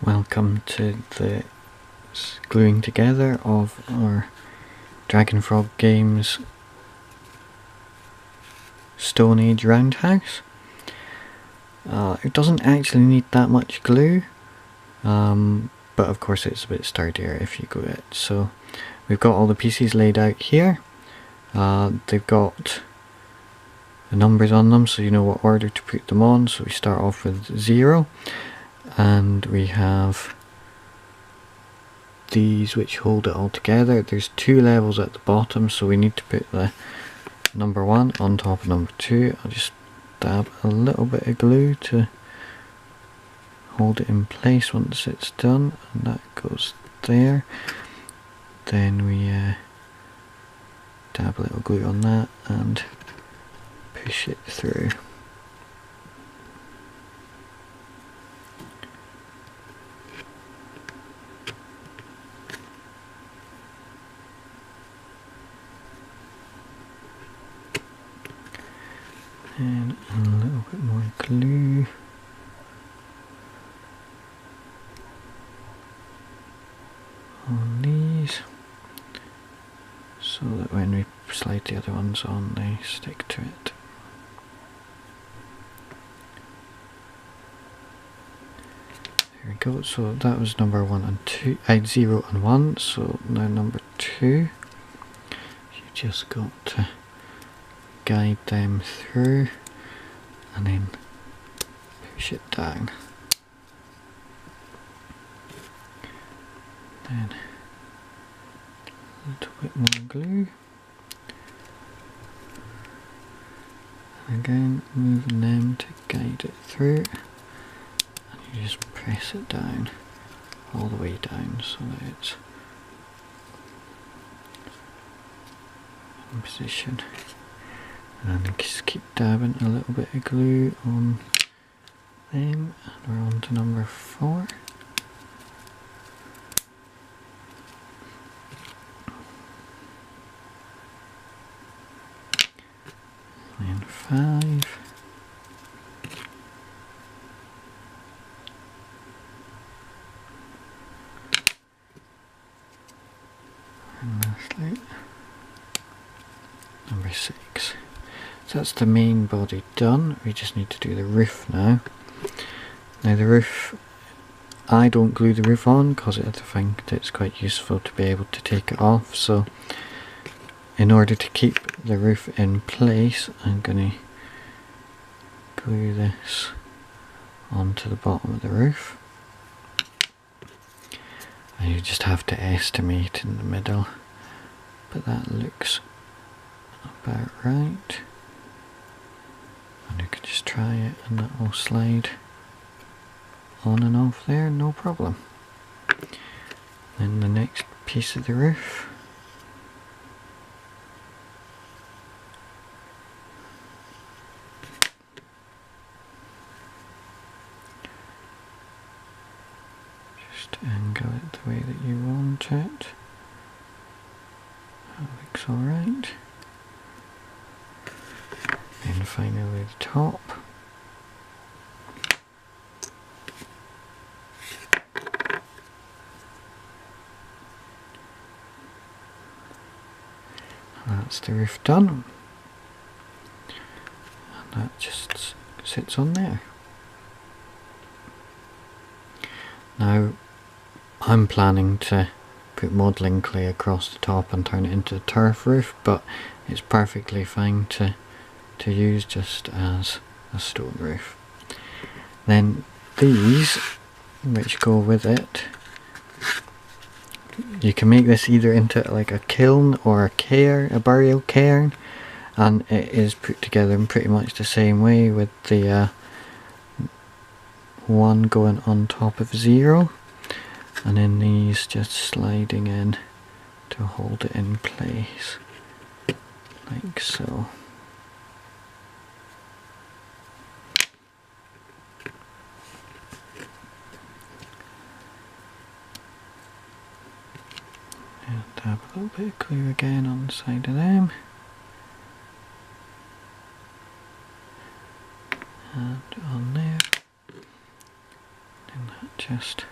Welcome to the gluing together of our Dragonfrog Games Stone Age roundhouse. It doesn't actually need that much glue, but of course it's a bit sturdier if you glue it. So we've got all the pieces laid out here. They've got the numbers on them so you know what order to put them on. So we start off with 0, and we have these which hold it all together. There's 2 levels at the bottom, so we need to put the number 1 on top of number 2. I'll just dab a little bit of glue to hold it in place once it's done, and that goes there. Then we dab a little glue on that and push it through. And a little bit more glue. On these, so that when we slide the other ones on, they stick to it. There we go. So that was number 1 and 2, 0 and 1. So now number 2, you just got to guide them through and then push it down. Then a little bit more glue. And again, moving them to guide it through. And you just press it down, all the way down, so that it's in position. And then just keep dabbing a little bit of glue on them, and we're on to number 4. And then 5. And lastly, number 6. So that's the main body done. We just need to do the roof now. Now the roof, I don't glue the roof on because I think it's quite useful to be able to take it off. So in order to keep the roof in place, I'm going to glue this onto the bottom of the roof. And you just have to estimate in the middle, but that looks about right. And you can just try it and that will slide on and off there, no problem. Then the next piece of the roof. Just angle it the way that you want it. That looks alright. And finally the top. That's the roof done. And that just sits on there. Now I'm planning to put modelling clay across the top and turn it into a turf roof, but it's perfectly fine to use just as a stone roof. Then these, which go with it, you can make this either into like a kiln or a cairn, a burial cairn, and it is put together in pretty much the same way, with the 1 going on top of 0, and then these just sliding in to hold it in place, like so. Dab a little bit of glue again on the side of them. And on there. And that just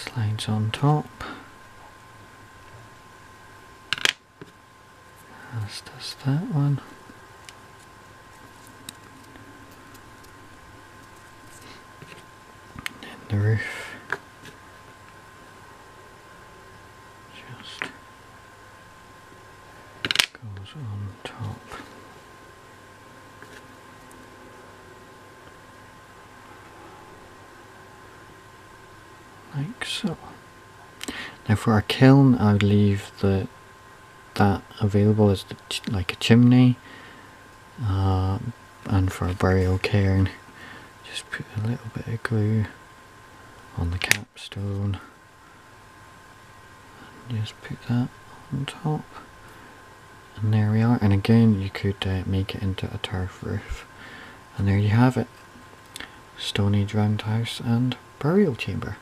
slides on top, as does that one. And the roof just goes on top. Like so. Now for our kiln, I would leave that available as like a chimney, and for a burial cairn, just put a little bit of glue on the capstone, and just put that on top, and there we are. And again, you could make it into a turf roof, and there you have it: Stone Age roundhouse and burial chamber.